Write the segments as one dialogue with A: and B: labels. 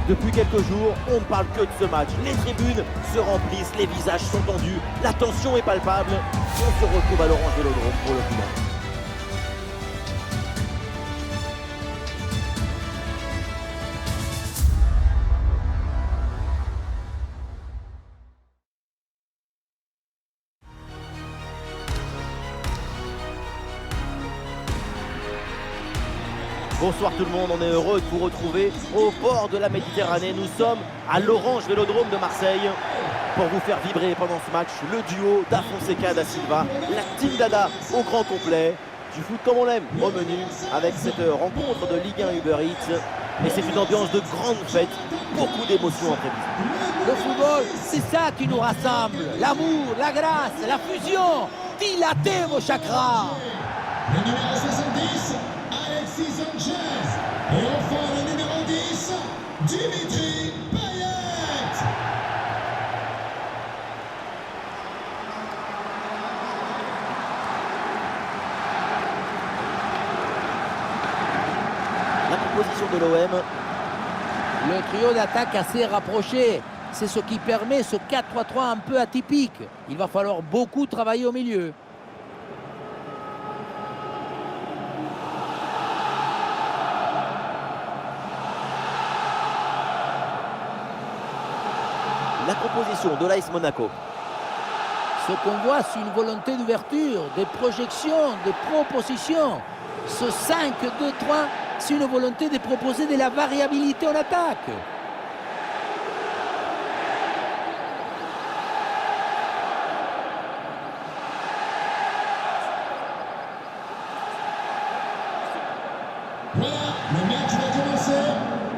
A: Depuis quelques jours, on ne parle que de ce match. Les tribunes se remplissent, les visages sont tendus, la tension est palpable. On se retrouve à l'Orange Vélodrome pour le final. Bonsoir tout le monde, on est heureux de vous retrouver au bord de la Méditerranée. Nous sommes à l'Orange Vélodrome de Marseille pour vous faire vibrer pendant ce match le duo Da Fonseca da Silva, la Team Dada au grand complet, du foot comme on l'aime au menu avec cette rencontre de Ligue 1 Uber Eats. Et c'est une ambiance de grande fête, beaucoup d'émotions imprévisibles.
B: Le football, c'est ça qui nous rassemble, l'amour, la grâce, la fusion. Dilatez vos chakras.
C: Le numéro 70, Alexis Sanchez. Et enfin le numéro 10, Dimitri Payet.
A: La composition de l'OM.
B: Le trio d'attaque assez rapproché. C'est ce qui permet ce 4-3-3 un peu atypique. Il va falloir beaucoup travailler au milieu.
A: La composition de l'AS Monaco.
B: Ce qu'on voit, c'est une volonté d'ouverture, des projections, des propositions. Ce 5-2-3, c'est une volonté de proposer de la variabilité en attaque.
C: Voilà, le match va commencer.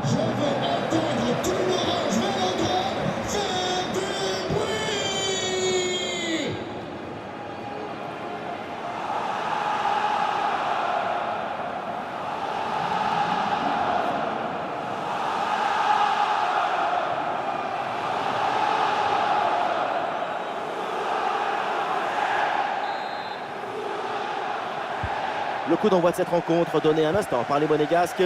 C: Je veux entendre tout l'Orange Vélodrome faire du bruit.
A: Le coup d'envoi de cette rencontre donné un instant par les Monégasques.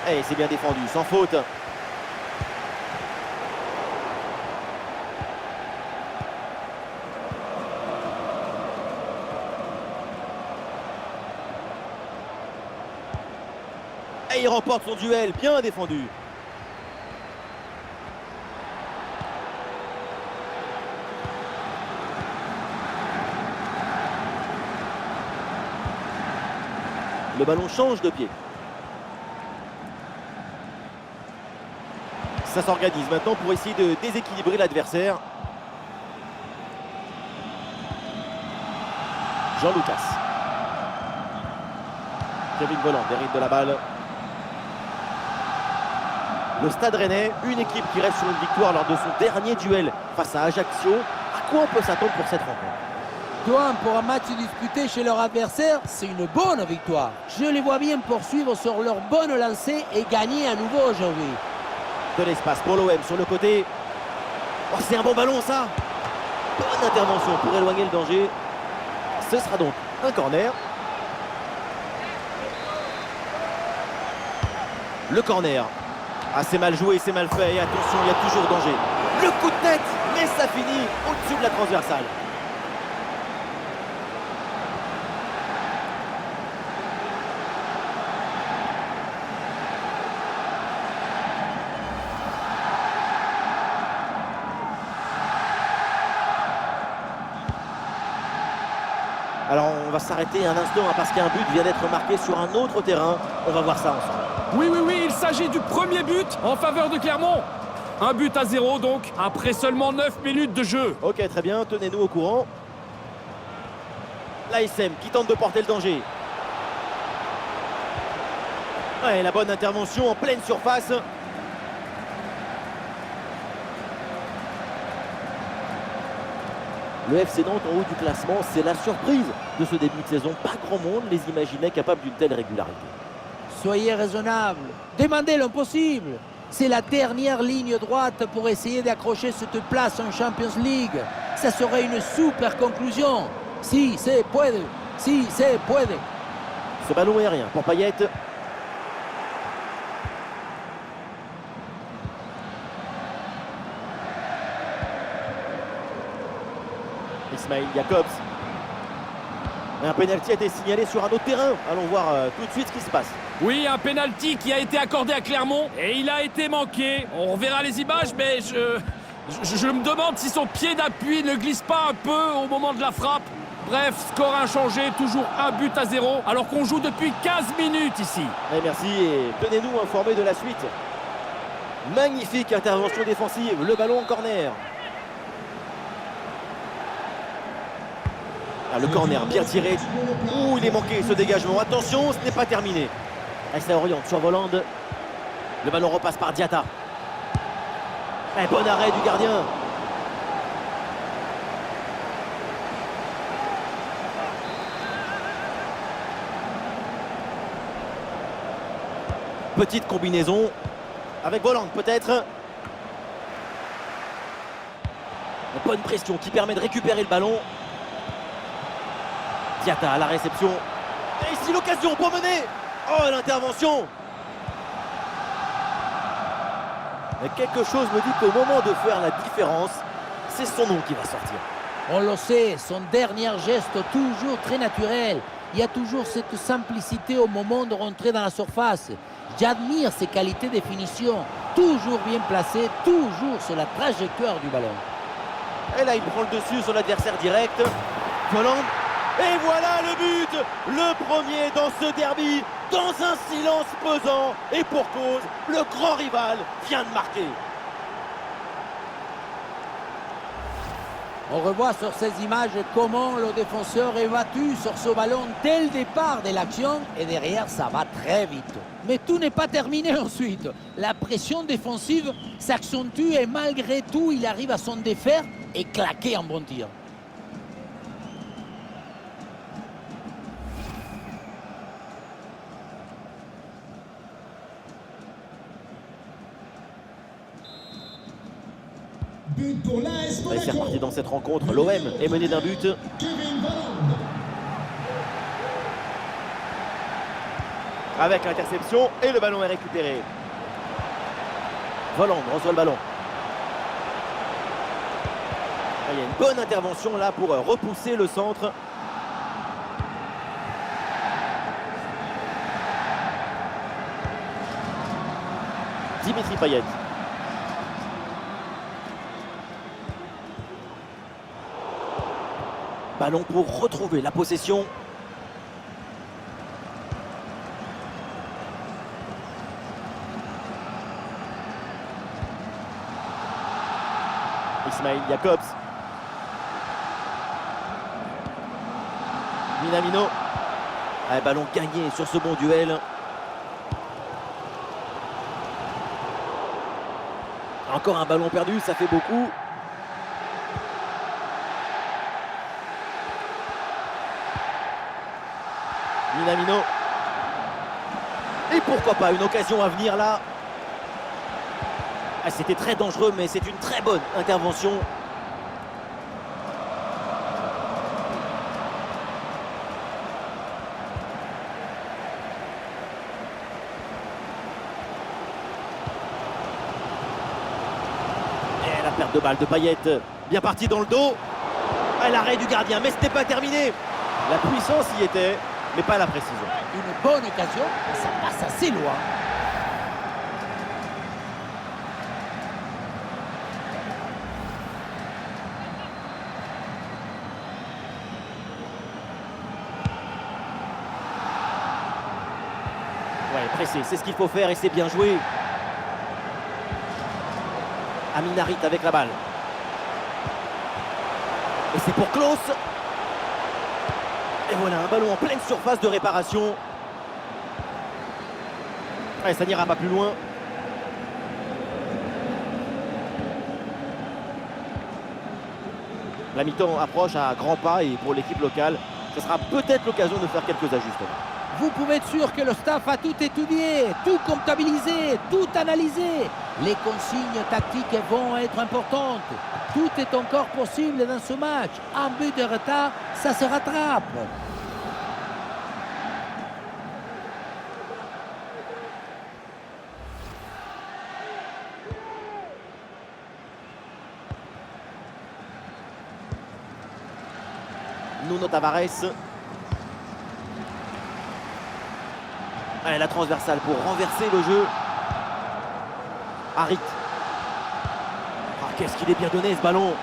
A: Et c'est bien défendu, sans faute. Et il remporte son duel, bien défendu. Le ballon change de pied. Ça s'organise maintenant pour essayer de déséquilibrer l'adversaire. Jean-Lucas. Kevin Volland hérite de la balle. Le Stade Rennais, une équipe qui reste sur une victoire lors de son dernier duel face à Ajaccio. À quoi on peut s'attendre pour cette rencontre?
B: Toi, pour un match disputé chez leur adversaire, c'est une bonne victoire. Je les vois bien poursuivre sur leur bonne lancée et gagner à nouveau aujourd'hui.
A: De l'espace pour l'OM sur le côté. Oh, c'est un bon ballon ça. Bonne intervention pour éloigner le danger. Ce sera donc un corner. Le corner. Ah, c'est mal joué, c'est mal fait. Et attention, il y a toujours danger. Le coup de tête, mais ça finit au-dessus de la transversale. Alors on va s'arrêter un instant parce qu'un but vient d'être marqué sur un autre terrain. On va voir ça ensemble.
D: Oui, il s'agit du premier but en faveur de Clermont. Un but à 0 donc, après seulement 9 minutes de jeu.
A: Ok, très bien, tenez-nous au courant. L'ASM qui tente de porter le danger. Ouais, la bonne intervention en pleine surface. Le FC Nantes en haut du classement, c'est la surprise de ce début de saison. Pas grand monde les imaginait capables d'une telle régularité.
B: Soyez raisonnable, demandez l'impossible. C'est la dernière ligne droite pour essayer d'accrocher cette place en Champions League. Ça serait une super conclusion. Si, c'est puede. Si, se puede.
A: Ce ballon aérien pour Payet. Ismail Jacobs. Un pénalty a été signalé sur un autre terrain. Allons voir tout de suite ce qui se passe.
D: Oui, un pénalty qui a été accordé à Clermont et il a été manqué. On reverra les images, mais je me demande si son pied d'appui ne glisse pas un peu au moment de la frappe. Bref, score inchangé, toujours 1-0, alors qu'on joue depuis 15 minutes ici.
A: Et merci et tenez-nous informés de la suite. Magnifique intervention défensive, le ballon en corner. Ah, le corner bien tiré. Ouh, il est manqué ce dégagement. Attention, ce n'est pas terminé. Et ça oriente sur Voland. Le ballon repasse par Diatta. Et bon arrêt du gardien. Petite combinaison avec Voland peut-être. Une bonne pression qui permet de récupérer le ballon. Diatta à la réception. Et ici l'occasion pour mener. Oh, l'intervention. Mais quelque chose me dit qu'au moment de faire la différence, c'est son nom qui va sortir.
B: On le sait, son dernier geste toujours très naturel. Il y a toujours cette simplicité au moment de rentrer dans la surface. J'admire ses qualités de finition. Toujours bien placé, toujours sur la trajectoire du ballon.
A: Et là, il prend le dessus sur l'adversaire direct. Voland. Et voilà le but. Le premier dans ce derby. Dans un silence pesant. Et pour cause, le grand rival vient de marquer.
B: On revoit sur ces images comment le défenseur est battu sur ce ballon dès le départ de l'action et derrière ça va très vite. Mais tout n'est pas terminé ensuite. La pression défensive s'accentue et malgré tout il arrive à s'en défaire et claquer un bon tir.
C: But pour l'AS
A: Et c'est
C: Monaco.
A: reparti dans cette rencontre. L'OM est mené d'un but.
C: Kevin Voland.
A: Avec l'interception et le ballon est récupéré. Voland reçoit le ballon. Il y a une bonne intervention là pour repousser le centre. Dimitri Payet. Ballon pour retrouver la possession. Ismail Jacobs. Minamino. Ah, ballon gagné sur ce bon duel. Encore un ballon perdu, ça fait beaucoup. Minamino. Et pourquoi pas une occasion à venir là. Ah, c'était très dangereux, mais c'est une très bonne intervention. Et la perte de balle de Payet. Bien parti dans le dos. Ah, l'arrêt du gardien, mais ce n'était pas terminé. La puissance y était, mais pas la précision.
B: Une bonne occasion, et ça passe assez loin.
A: Ouais, pressé, c'est ce qu'il faut faire et c'est bien joué. Aminarit avec la balle. Et c'est pour Klaus. Et voilà, un ballon en pleine surface de réparation. Ouais, ça n'ira pas plus loin. La mi-temps approche à grands pas et pour l'équipe locale, ce sera peut-être l'occasion de faire quelques ajustements.
B: Vous pouvez être sûr que le staff a tout étudié, tout comptabilisé, tout analysé. Les consignes tactiques vont être importantes. Tout est encore possible dans ce match. Un but de retard, ça se rattrape.
A: Nuno Tavares. Allez, la transversale pour renverser le jeu. Harit. Ah, qu'est-ce qu'il est bien donné ce ballon.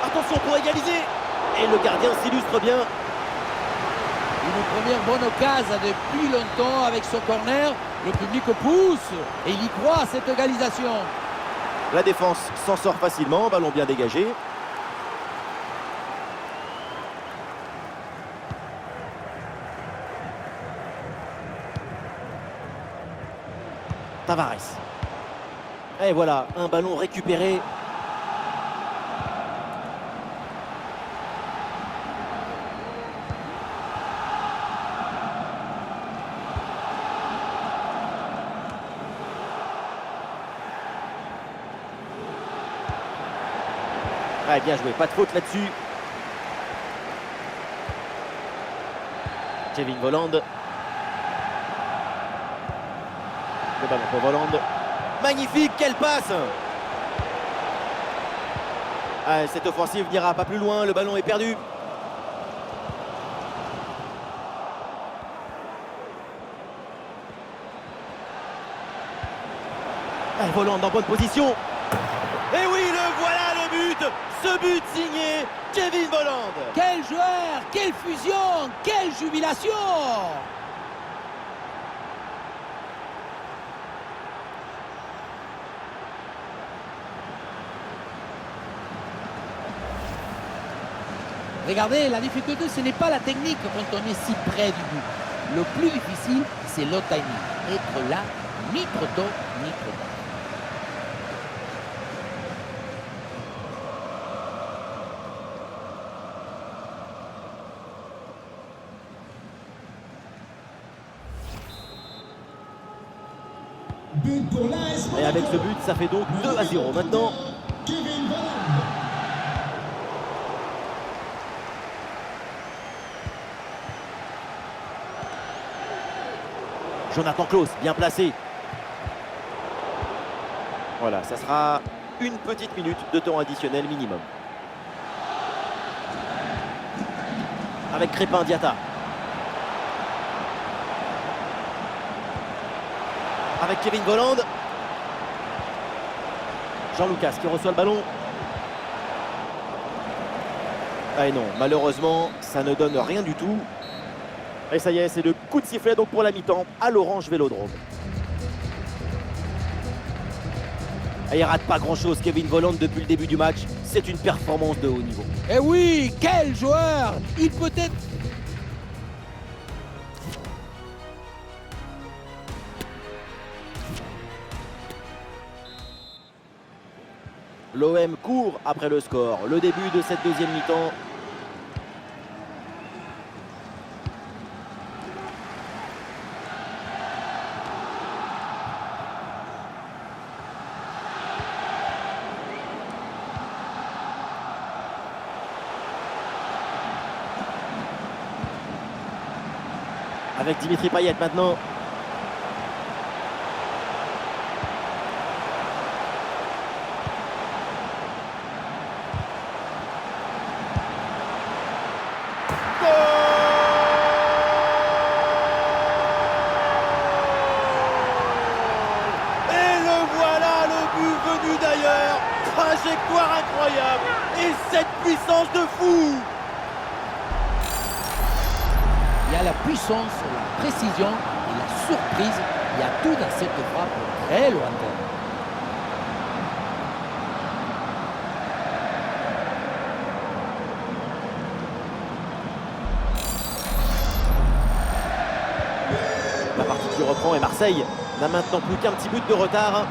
A: Attention pour égaliser. Et le gardien s'illustre bien.
B: Une première bonne occasion depuis longtemps avec ce corner. Le public pousse et il y croit à cette égalisation.
A: La défense s'en sort facilement. Ballon bien dégagé. Tavares. Et voilà, un ballon récupéré. Ouais, bien joué, pas de faute là-dessus. Kevin Volland. Le ballon pour Volland. Magnifique, quelle passe! Ah, cette offensive n'ira pas plus loin, le ballon est perdu. Ah, Volland en bonne position. Et oui, le voilà le but! Ce but signé Kevin Volland.
B: Quel joueur, quelle fusion, quelle jubilation! Regardez, la difficulté, ce n'est pas la technique quand on est si près du but. Le plus difficile, c'est le timing. Être là, ni trop tôt, ni trop tard.
C: But pour l'AS
A: Et avec ce but, ça fait donc 2-0 maintenant.
C: Kevin Volland.
A: Jonathan Klaus, bien placé. Voilà, ça sera une petite minute de temps additionnel minimum. Avec Crépin Diatta. Avec Kevin Volland. Jean-Lucas qui reçoit le ballon. Ah et non, malheureusement, ça ne donne rien du tout. Et ça y est, c'est le coup de sifflet donc pour la mi-temps à l'Orange Vélodrome. Et il rate pas grand-chose Kevin Volland depuis le début du match. C'est une performance de haut niveau.
B: Et oui, quel joueur! Il peut être...
A: L'OM court après le score. Le début de cette deuxième mi-temps. Avec Dimitri Payet maintenant. Trajectoire incroyable et cette puissance de fou.
B: Il y a la puissance, la précision et la surprise. Il y a tout dans cette frappe très lointaine.
A: La partie qui reprend et Marseille n'a maintenant plus qu'un petit but de retard.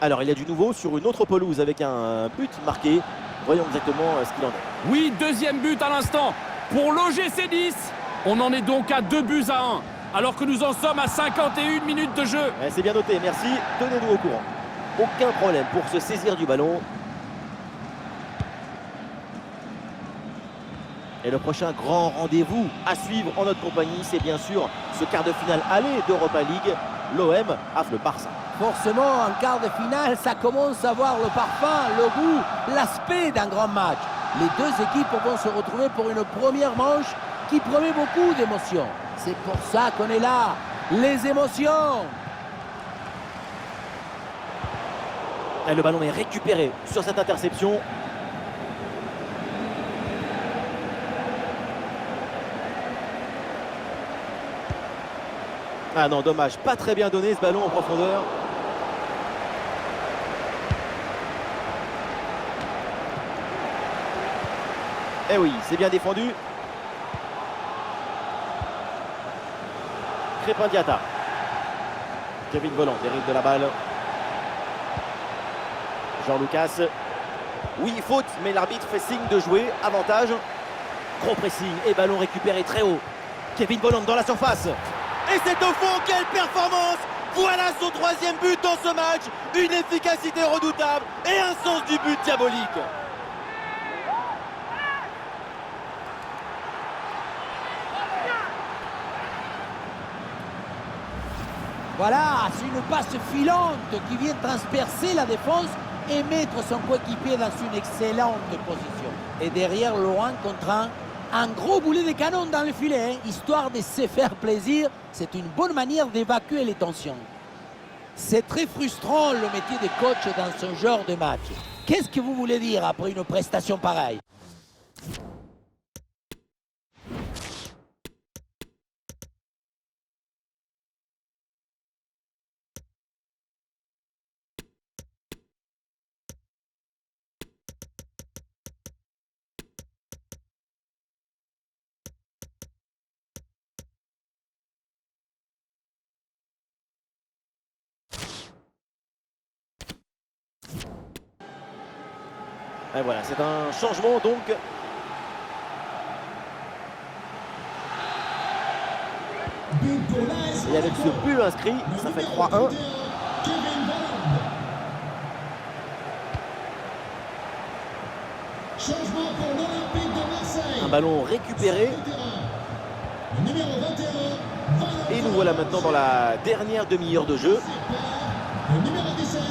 A: Alors il y a du nouveau sur une autre pelouse avec un but marqué. Voyons exactement ce qu'il en est.
D: Oui, deuxième but à l'instant pour l'OGC Nice. On en est donc à 2-1 alors que nous en sommes à 51 minutes de jeu.
A: C'est bien noté, merci. Tenez-nous au courant. Aucun problème pour se saisir du ballon. Et le prochain grand rendez-vous à suivre en notre compagnie, c'est bien sûr ce quart de finale aller d'Europa League. l'OM affronte le Barça.
B: Forcément, en quart de finale, ça commence à avoir le parfum, le goût, l'aspect d'un grand match. Les deux équipes vont se retrouver pour une première manche qui promet beaucoup d'émotions. C'est pour ça qu'on est là, les émotions.
A: Et le ballon est récupéré sur cette interception. Ah non, dommage, pas très bien donné ce ballon en profondeur. Eh oui, c'est bien défendu. Crépin Diatta. Kevin Volland dérive de la balle. Jean-Lucas. Oui, faute, mais l'arbitre fait signe de jouer. Avantage. Gros pressing et ballon récupéré très haut. Kevin Volland dans la surface. Et c'est au fond, quelle performance! Voilà son troisième but dans ce match. Une efficacité redoutable et un sens du but diabolique.
B: Voilà, c'est une passe filante qui vient transpercer la défense et mettre son coéquipier dans une excellente position. Et derrière, Laurent contre un gros boulet de canon dans le filet, hein, histoire de se faire plaisir. C'est une bonne manière d'évacuer les tensions. C'est très frustrant le métier de coach dans ce genre de match. Qu'est-ce que vous voulez dire après une prestation pareille?
A: Et voilà, c'est un changement donc.
C: But pour l'AS
A: Et avec ce but inscrit, ça fait 3-1.
C: Kevin Volland. Changement pour l'Olympique de Marseille.
A: Un ballon récupéré.
C: Le numéro 21.
A: Et nous voilà maintenant dans la dernière demi-heure de jeu.
C: Le numéro 17.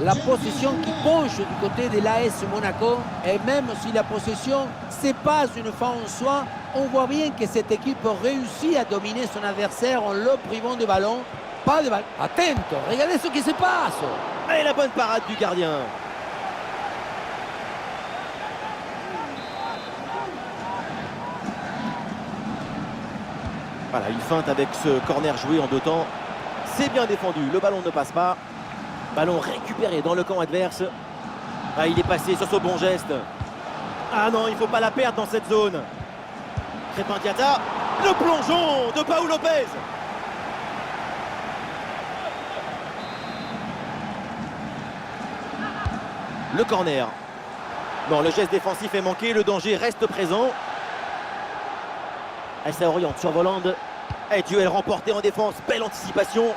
B: La possession qui penche du côté de l'AS Monaco, et même si la possession, c'est pas une fin en soi, on voit bien que cette équipe réussit à dominer son adversaire en le privant de ballon. Pas de ballon. Attento, regardez ce qui se passe.
A: Et la bonne parade du gardien. Voilà, une feinte avec ce corner joué en deux temps. C'est bien défendu, le ballon ne passe pas. Ballon récupéré dans le camp adverse. Ah, il est passé sur ce bon geste. Ah non, il ne faut pas la perdre dans cette zone. Crépin Diatta. Le plongeon de Paul Lopez. Le corner. Non, le geste défensif est manqué, le danger reste présent. Elle s'oriente sur Volland. Et duel remporté en défense, belle anticipation.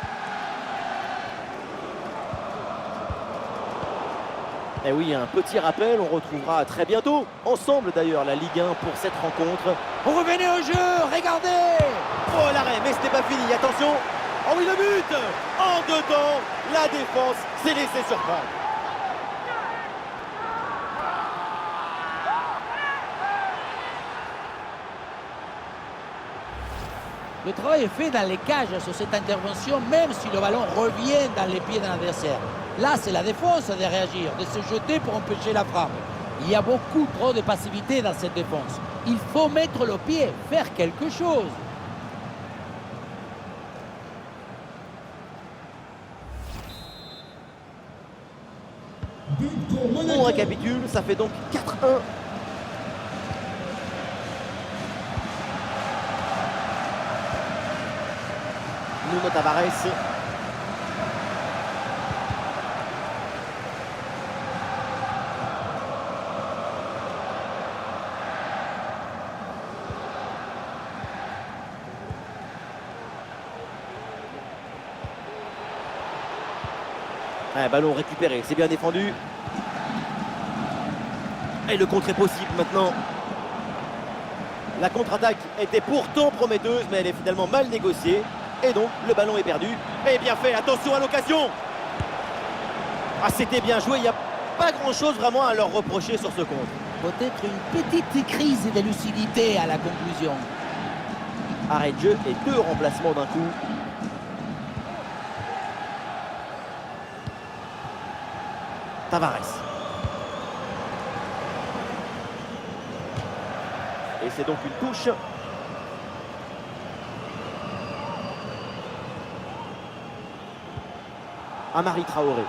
A: Et oui, un petit rappel, on retrouvera très bientôt, ensemble d'ailleurs, la Ligue 1 pour cette rencontre.
B: Revenez au jeu, regardez.
A: Oh l'arrêt, mais ce n'est pas fini, attention. Oh oui, le but. En deux temps, la défense s'est laissée surprendre.
B: Le travail est fait dans les cages sur cette intervention, même si le ballon revient dans les pieds d'un adversaire. Là, c'est la défense de réagir, de se jeter pour empêcher la frappe. Il y a beaucoup trop de passivité dans cette défense. Il faut mettre le pied, faire quelque chose.
C: But pour Monaco.
A: On récapitule, ça fait donc 4-1. Nuno Tavares. Ah, ballon récupéré, c'est bien défendu. Et le contre est possible maintenant. La contre-attaque était pourtant prometteuse, mais elle est finalement mal négociée. Et donc, le ballon est perdu. Et bien fait, attention à l'occasion. Ah, c'était bien joué, il n'y a pas grand-chose vraiment à leur reprocher sur ce compte.
B: Peut-être une petite crise de lucidité à la conclusion.
A: Arrêt de jeu et 2 remplacements d'un coup. Tavares. Et c'est donc une touche. Amari Traoré.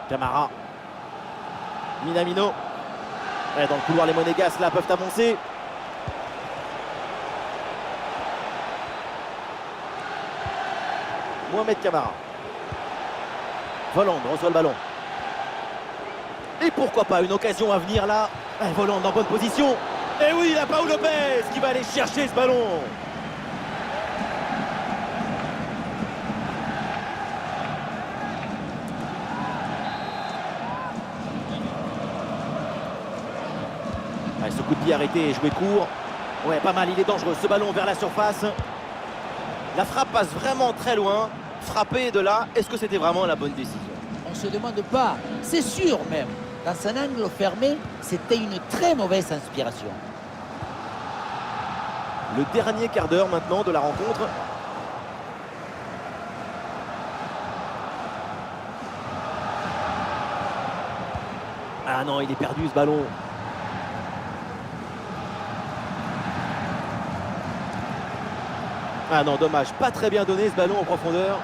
A: Camara. Minamino. Et dans le couloir, les Monégasques là peuvent avancer. Mohamed Camara. Volande reçoit le ballon. Et pourquoi pas une occasion à venir là. Volande en bonne position. Et oui, la Paul Lopez qui va aller chercher ce ballon. Ce coup de pied arrêté et joué court. Ouais, pas mal, il est dangereux. Ce ballon vers la surface. La frappe passe vraiment très loin. Frapper de là, est-ce que c'était vraiment la bonne décision?
B: On ne se demande pas, c'est sûr même. Dans un angle fermé, c'était une très mauvaise inspiration.
A: Le dernier quart d'heure maintenant de la rencontre. Ah non, il est perdu ce ballon. Ah non, dommage, pas très bien donné ce ballon en profondeur.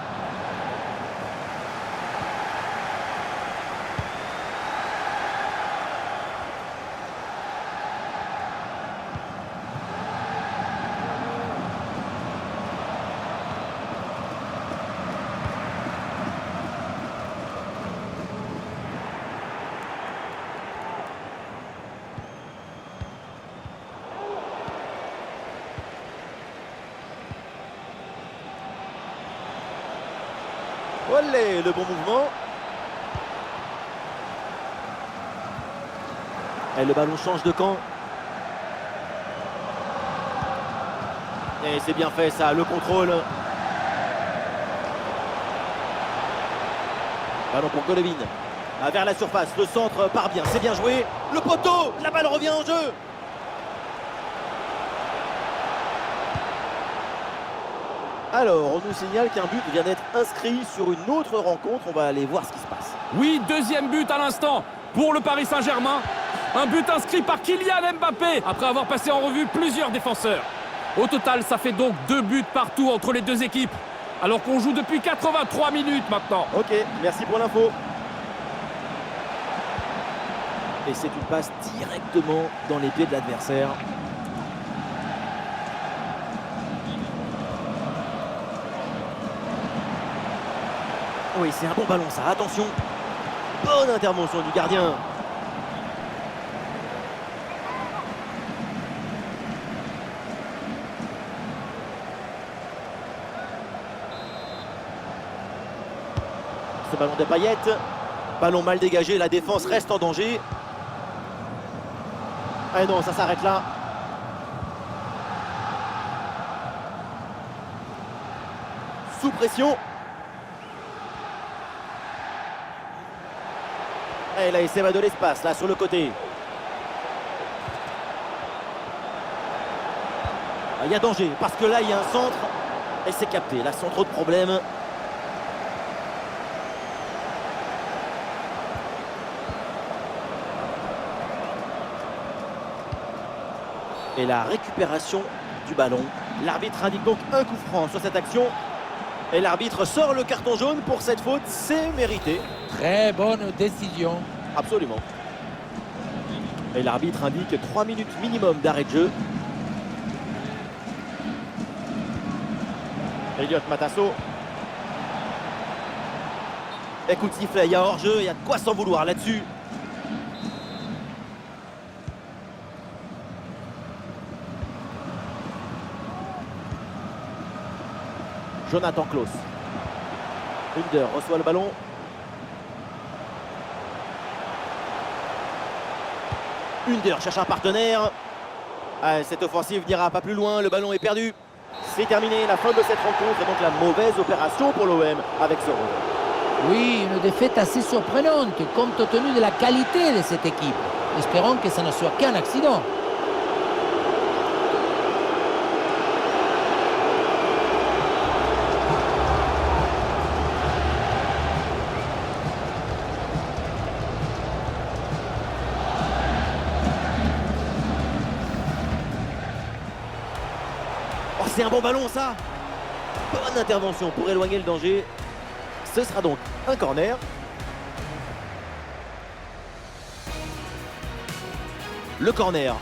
A: Olé, le bon mouvement. Et le ballon change de camp. Et c'est bien fait ça, le contrôle. Ballon pour Golovin. Vers la surface, le centre part bien, c'est bien joué. Le poteau, la balle revient en jeu. Alors, on nous signale qu'un but vient d'être inscrit sur une autre rencontre. On va aller voir ce qui se passe.
D: Oui, deuxième but à l'instant pour le Paris Saint-Germain. Un but inscrit par Kylian Mbappé après avoir passé en revue plusieurs défenseurs. Au total, ça fait donc 2 buts partout entre les deux équipes. Alors qu'on joue depuis 83 minutes maintenant.
A: Ok, merci pour l'info. Et c'est une passe directement dans les pieds de l'adversaire. Oui, c'est un bon ballon ça, attention. Bonne intervention du gardien. Ce ballon de Payet. Ballon mal dégagé, la défense reste en danger. Ah non, ça s'arrête là. Sous pression. Et là, il s'évade de l'espace, là, sur le côté. Il y a danger, parce que là, il y a un centre. Et c'est capté, là, sans trop de problèmes. Et la récupération du ballon. L'arbitre indique donc un coup franc sur cette action. Et l'arbitre sort le carton jaune pour cette faute, c'est mérité.
B: Très bonne décision.
A: Absolument. Et l'arbitre indique 3 minutes minimum d'arrêt de jeu. Elliot Matasso. Écoute, sifflet, il y a hors-jeu, il y a de quoi s'en vouloir là-dessus. Jonathan Klaus. Under reçoit le ballon. Under cherche un partenaire. Ah, cette offensive n'ira pas plus loin, le ballon est perdu. C'est terminé, la fin de cette rencontre et donc la mauvaise opération pour l'OM avec ce revers.
B: Oui, une défaite assez surprenante compte tenu de la qualité de cette équipe. Espérons que ça ne soit qu'un accident.
A: Oh, c'est un bon ballon ça. Bonne intervention pour éloigner le danger. Ce sera donc un corner. Le corner.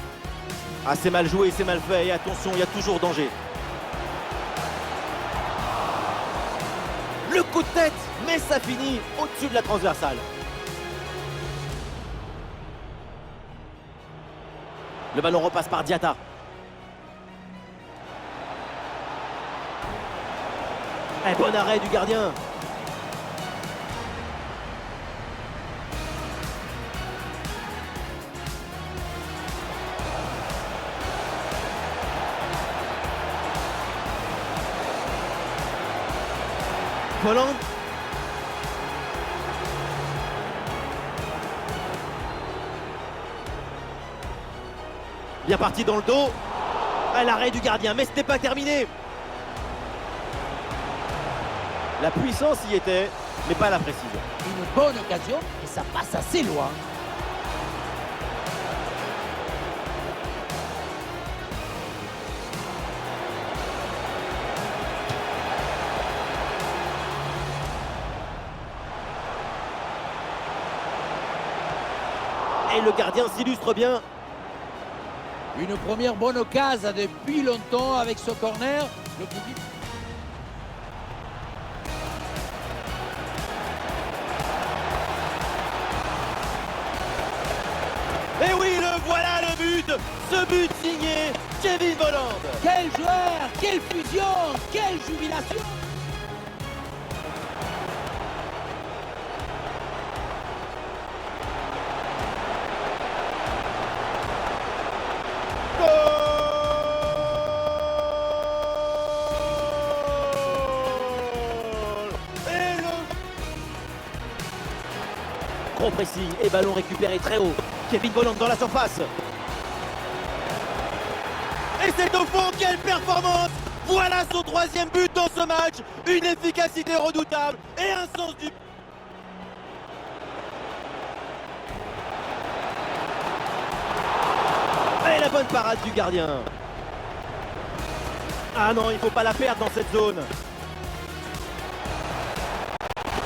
A: Ah, c'est mal joué, c'est mal fait. Et attention, il y a toujours danger. Le coup de tête, mais ça finit au-dessus de la transversale. Le ballon repasse par Diatta. Eh, bon arrêt du gardien. Folland. Bien parti dans le dos. Ah, l'arrêt du gardien, mais ce n'est pas terminé. La puissance y était, mais pas la précision.
B: Une bonne occasion et ça passe assez loin.
A: Et le gardien s'illustre bien.
B: Une première bonne occasion depuis longtemps avec ce corner. Le public...
A: Et oui, le voilà le but. Ce but signé Kevin Volland.
B: Quel joueur, quelle fusion, quelle jubilation!
A: Gros pressing et ballon récupéré très haut. Kevin Volland dans la surface. Et c'est au fond, quelle performance! Voilà son troisième but dans ce match. Une efficacité redoutable et un sens du... Et la bonne parade du gardien. Ah non, il ne faut pas la perdre dans cette zone.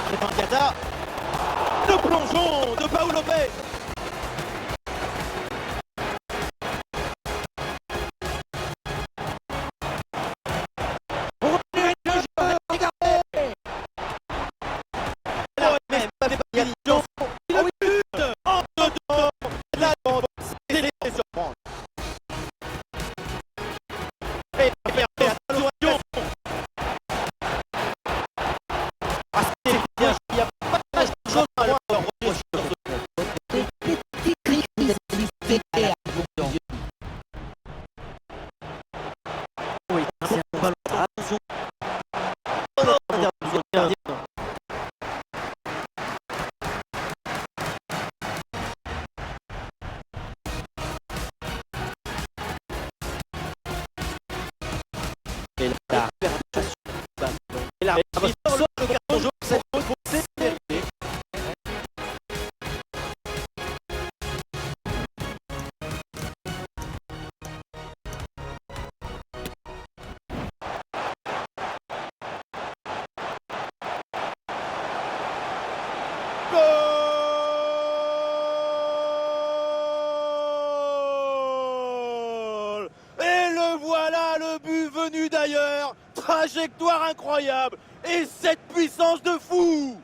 A: Stéphane Diatta. Le plongeon de Paul Lopez. Voilà le but venu d'ailleurs. Trajectoire incroyable. Et cette puissance de fou.